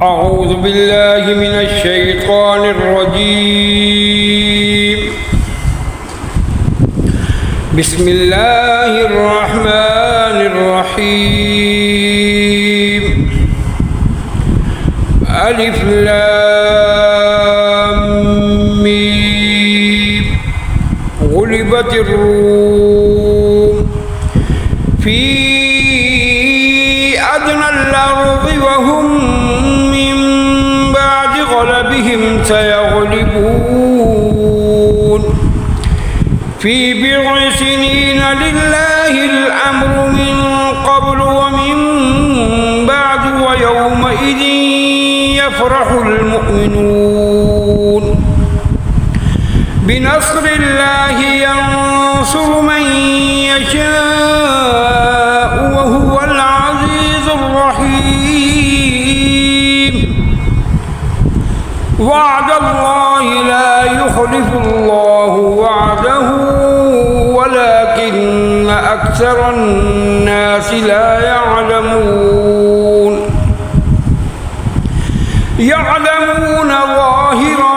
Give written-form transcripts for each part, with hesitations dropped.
أعوذ بالله من الشيطان الرجيم. بسم الله الرحمن الرحيم. ألف لام ميم. غلبت الروم في أدنى الأرض وهم من بعد غلبهم سيغلبون في بضع سنين لله الأمر من قبل ومن بعد ويومئذ يفرح المؤمنون بنصر الله ينصر من يشاء وهو العزيز الرحيم. وعد الله لا يخلف الله وعده ولكن أكثر الناس لا يعلمون. يعلمون ظاهرا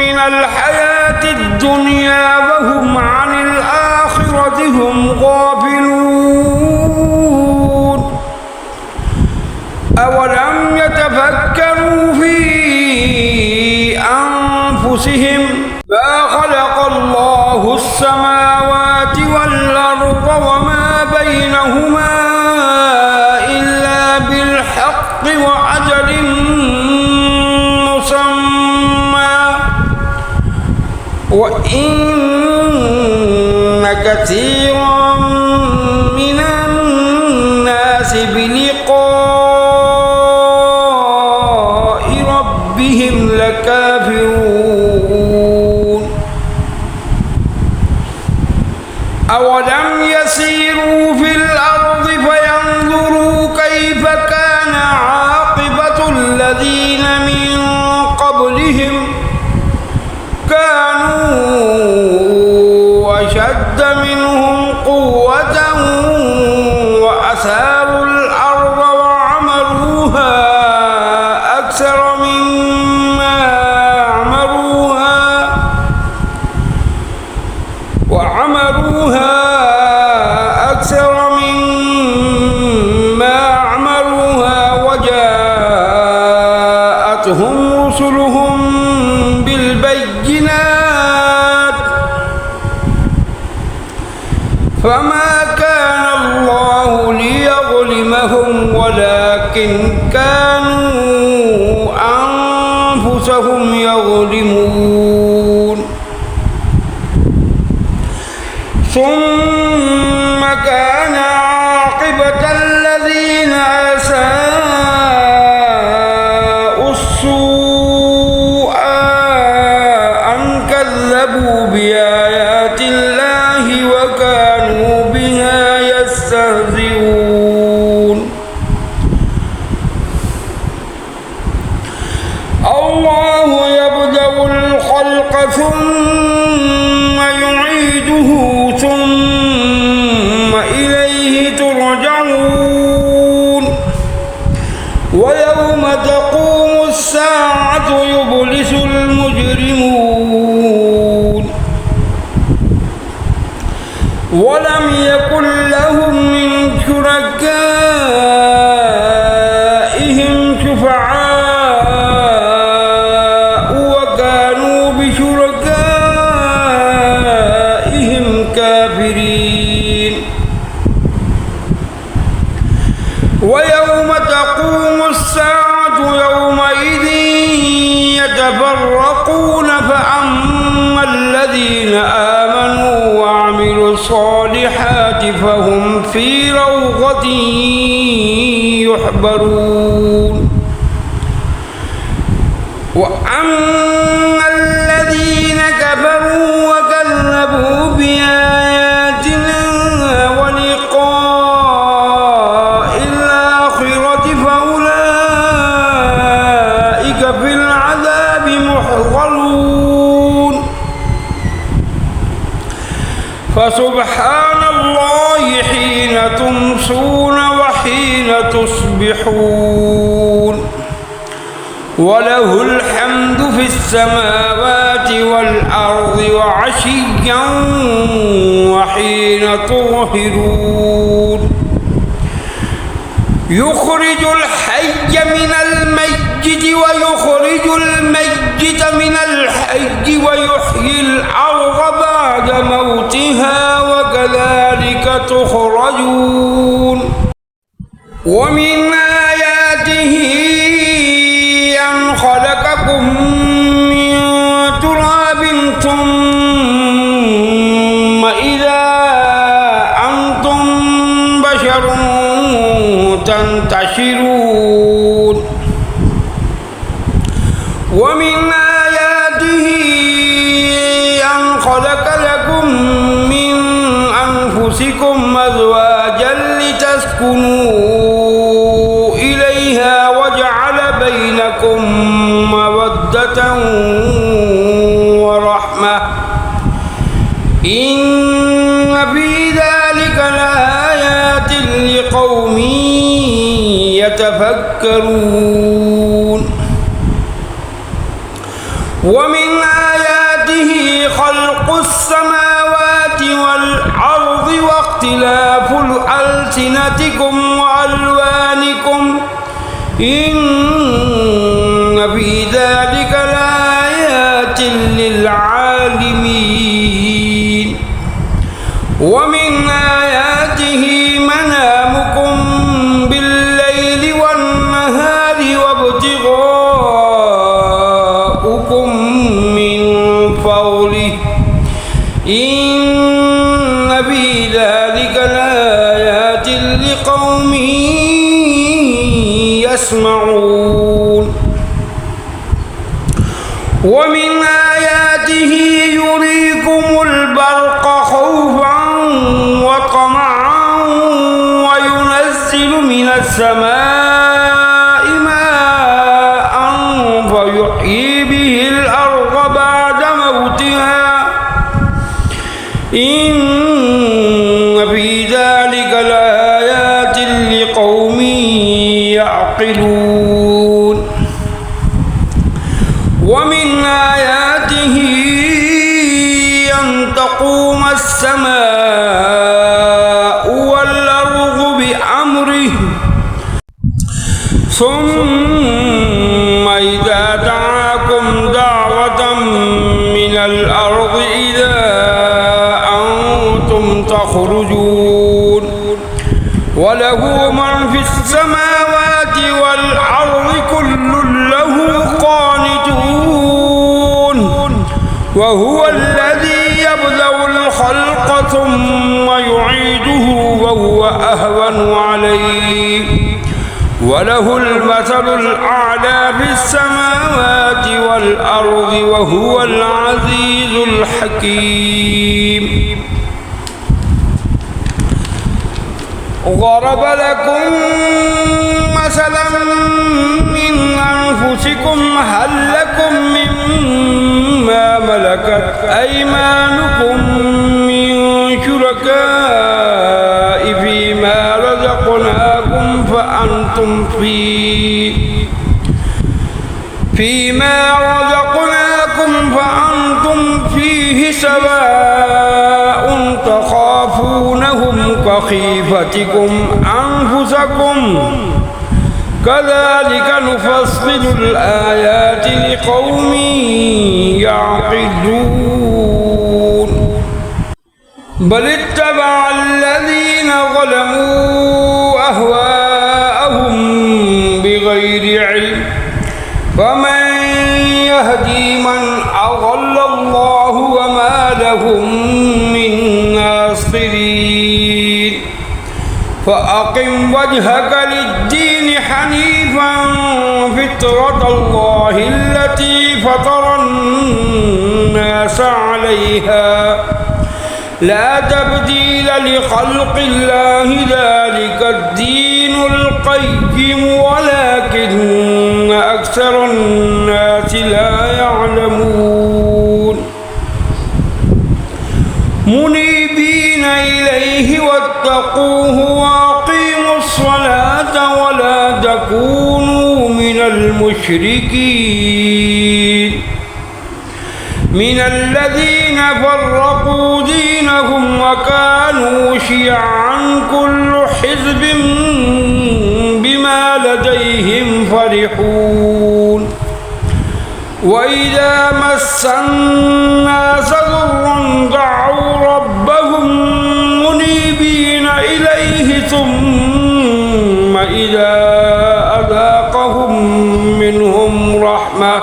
من الحياة الدنيا وهم عن الآخرة هم غافلون. أولم يتفكروا في أنفسهم ما خلق الله السماوات والأرض وما بينهما إلا بالحق وأجل مسمى وإن كثيرا من الناس بلقاء ربهم لكافرون. أولم يسيروا في الأرض فينظروا كيف كان عاقبة الذين من قبلهم كانوا أشد منهم قوة وأثاروا الأرض وعمروها أكثر مما عمروها وجاءتهم رسلهم بالبينات فما كان الله ليظلمهم ولكن كانوا أنفسهم يظلمون. ثم كان عاقبة الذين أساءوا السوء أن كذبوا بآيات الله وكانوا بها يستهزئون. الله يبدأ الخلق ثم يعيده ثم إليه ترجعون. ويوم تقوم الساعة يبلس المجرمون ولم يكن لهم من شركائهم شفعاء وكانوا بشركائهم كافرين. ويوم تقوم الساعة يومئذ يتفرقون فأما الذين آمنوا وعملوا الصالحات فهم في روضة يحبرون. وأما الذين كفروا وكذبوا بآياتنا ولقاء الآخرة فأولئك في العذاب محضرون. فسبحان الله حين تمسون وحين تصبحون. وله الحمد في السماوات والأرض وعشيا وحين تظهرون يخرج الحي من الميت ويخرج الميت من الحي ويحيي الأرض بعد موتها وكذلك تخرجون ومن آياته أن خلقكم من تراب ثم إذا أنتم بشر تنتشرون ومن آياته أن خلق لكم من أنفسكم أزواجا لتسكنوا إليها وجعل بينكم مودة ورحمة إن في ذلك لآيات لقوم يتفكرون ومن آياته خلق السماوات والأرض واختلاف ألسنتكم وألوانكم إن في ذلك لآيات للعالمين ومن آياته منامكم بالليل والنهار وابتغاؤكم من فضله إن في ذلك لآيات لقوم يسمعون ومن آياته يريكم البرق خوفا وطمعا وينزل من السماء ماء فيحيي به الأرض بعد موتها إن في ذلك لآيات لقوم يعقلون ومن آياته أن تقوم السماء والأرض بأمره ثم إذا دعاكم دعوة من الأرض إذا أنتم تخرجون وله من في السماوات والأرض كل له قانتون وهو الذي يبدأ الخلق ثم يعيده وهو أهون عليه وله المثل الأعلى في السماوات والأرض وهو العزيز الحكيم ضرب لكم مثلا من أنفسكم هل لكم مما ملكت أيمانكم من شركاء فيما رزقناكم فأنتم فيه سواء تخافونهم كخيفتكم أنفسكم كذلك نفصل الآيات لقوم يعقلون بل اتبع الذين ظلموا أهواءهم بغير علم فمن يهدي من أضل الله وما لهم من ناصرين فأقم وجهك للدين حنيفا فطرة الله التي فطر الناس عليها لا تبديل لخلق الله ذلك الدين القيم ولكن أكثر الناس لا يعلمون منيبين إليه واتقوه وأقيموا الصلاة ولا تكونوا من المشركين من الذين فرقوا دينهم وكانوا شيعا كل حزب بما لديهم فرحون وإذا مس الناس ضر دعوا ربهم منيبين إليه ثم إذا أذاقهم منهم رحمة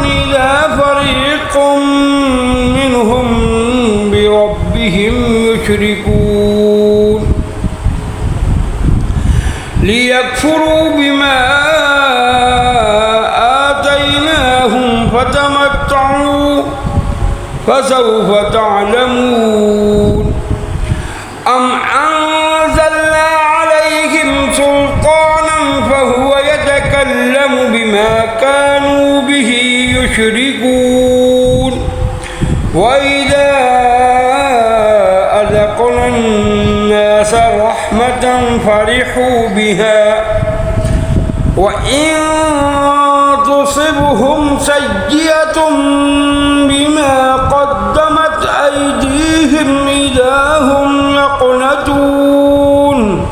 إذا فريق منهم بربهم يشركون ليكفروا بما آتيناهم فتمتعوا فسوف تعلمون أم أنزلنا عليهم سلطانا فهو يتكلم بما كانوا به يشركون وإذا أذقنا الناس رحمة فرحوا بها وإن تصبهم سيئة بما قدمت أيديهم إذا هم يقنطون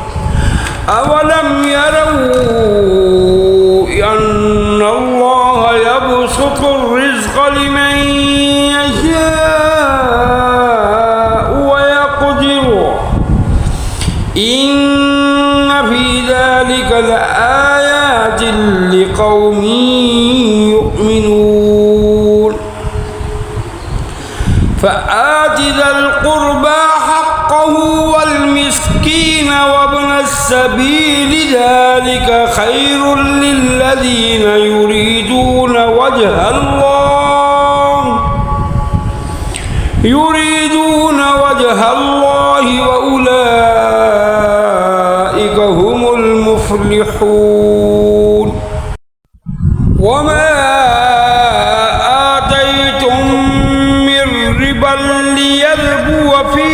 أولم يروا أن الله يبسط الرزق لمن يشاء ويقدر إن في ذلك لآيات لقوم يؤمنون فآت ذا القربى حقه والمسكين وابن السبيل ذلك خير للذين يريدون وجه الله وأولئك هم المفلحون وما آتيتم من ربا ليربو في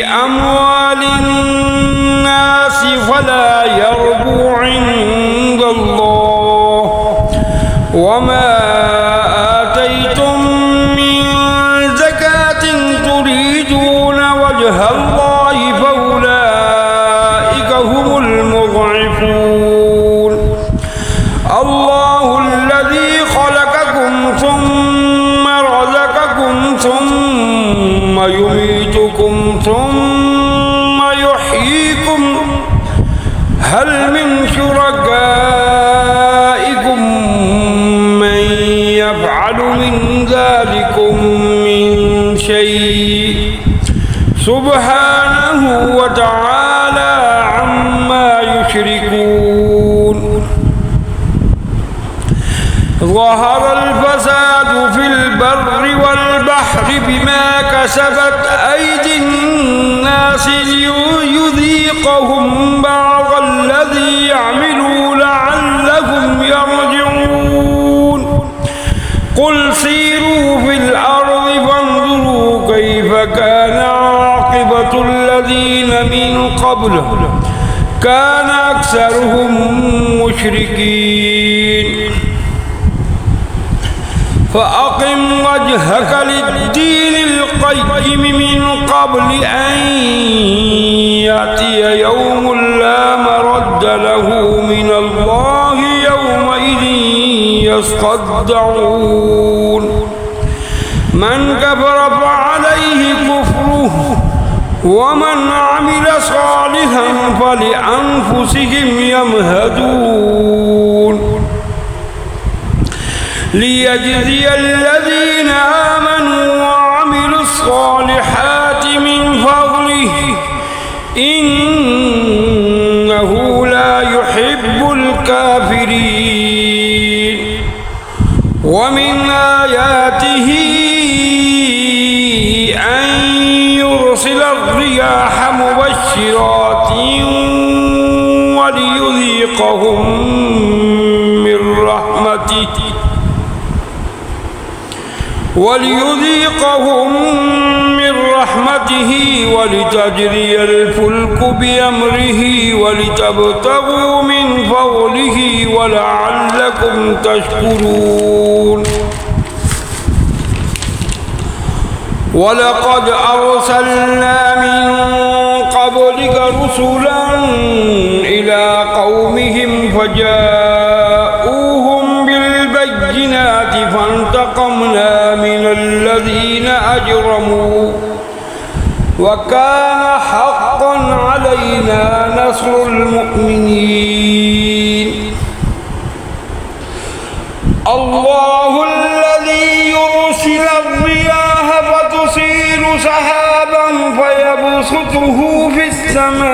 أموال الناس فلا يربو عند الله وما آتيتم من زكاة تريدون وجه الله فأولئك هم المضعفون الله الذي خلقكم ثم رزقكم ثم يميتكم ثم يحييكم هل من شركائكم من يفعل من ذلكم من شيء سبحانه وتعالى عما يشركون ظهر الفساد في البر والبحر بما كسبت أيدي الناس ليذيقهم بعض الذي يعملوا لعلهم يرجعون قل سيروا في الأرض فانظروا كيف كان عاقبة الذين من قبل كان أكثرهم مشركين فأقم وجهك للدين القيم من قبل أن يأتي يوم لا مرد له من الله يومئذ يصدعون من كفر فعليه كفره ومن عمل صالحا فلأنفسهم يمهدون ليجزي الذين آمنوا وعملوا الصالحات من فضله إنه لا يحب الكافرين ومن آياته أن يرسل الرياح مبشرات وليذيقهم من برحمته ولتجري الفلك بأمره ولتبتغوا من فضله ولعلكم تشكرون ولقد أرسلنا من قبلك رسلا إلى قومهم فجاءوهم بالبينات فانتقمنا من الذين أجرموا وكان حقا علينا نصر المؤمنين الله الذي يرسل الرياح فتصير سحابا فيبسطه في السماء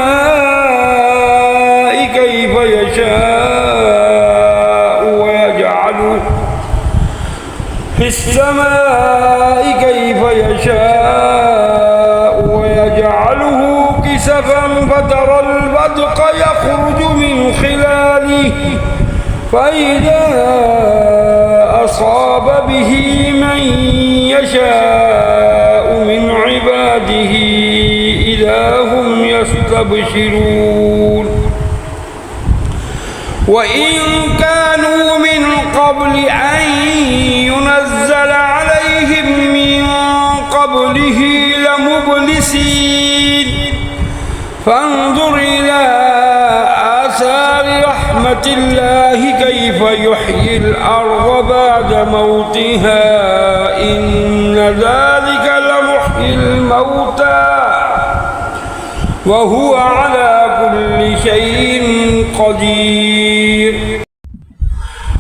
كيف يشاء ويجعله كسفا فترى البدق يخرج من خلاله فإذا أصاب به من يشاء من عباده إذا هم يستبشرون وإن كانوا من قبل أن ينزل عليهم من قبله لمبلسين فانظر إلى آثار رحمة الله كيف يحيي الأرض بعد موتها إن ذلك لمحيي الموتى وهو على كل شيء قدير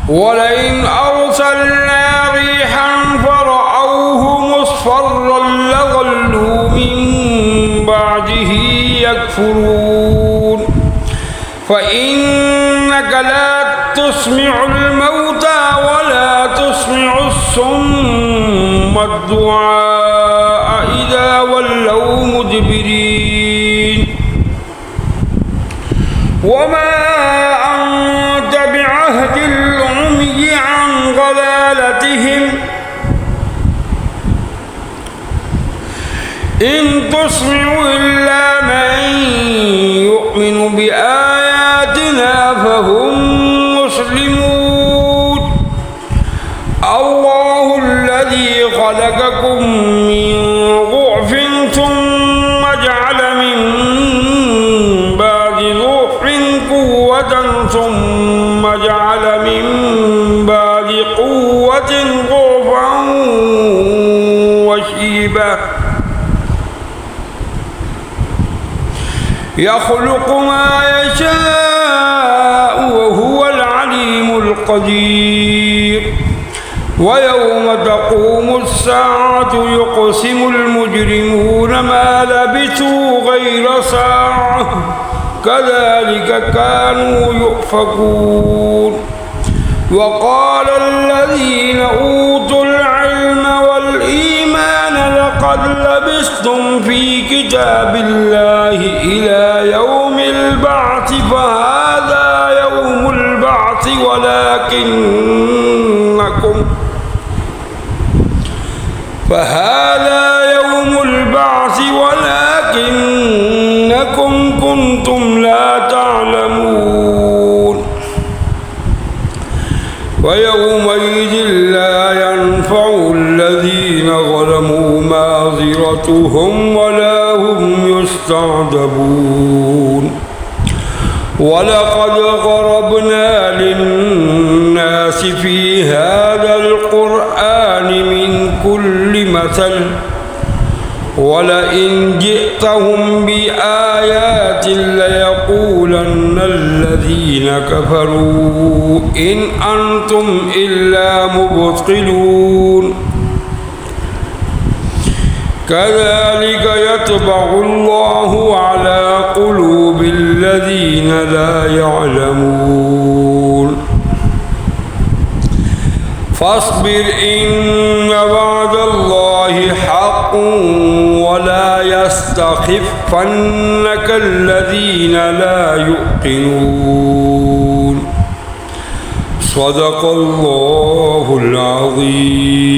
ولئن أرسلنا ريحا فرأوه مصفرا لظلوا من بعده يكفرون فإنك لا تسمع الموتى ولا تسمع الصم الدعاء إذا ولوا مدبرين وما أنت بعهد العمي عن ضلالتهم إن تسمع إلا من يؤمن بآياتنا فهم مسلمون الله الذي خلقكم من ضعف ثم جعل من بعد ضعف قوة ثم جعل من بعد قوة ضعفا وشيبا يخلق ما يشاء وهو العليم القدير ويوم تقوم الساعة يقسم المجرمون ما لبثوا غير ساعة كذلك كانوا يؤفكون وقال الذين أوتوا العلم والإيمان لقد لبثتم في كتاب الله إلى يوم البعث فهذا يوم البعث ولكنكم كنتم لا تعلمون ويومئذ لا ينفع الذين ظلموا معذرتهم ولا هم يستعتبون ولقد ضربنا للناس في هذا القرآن من كل مثل ولئن جئتهم بآيات ليقولن الذين كفروا إن أنتم إلا مبطلون كذلك يطبع الله على قلوب الذين لا يعلمون فاصبر إن وعد الله حق ولا يستخفنك الذين لا يوقنون صدق الله العظيم.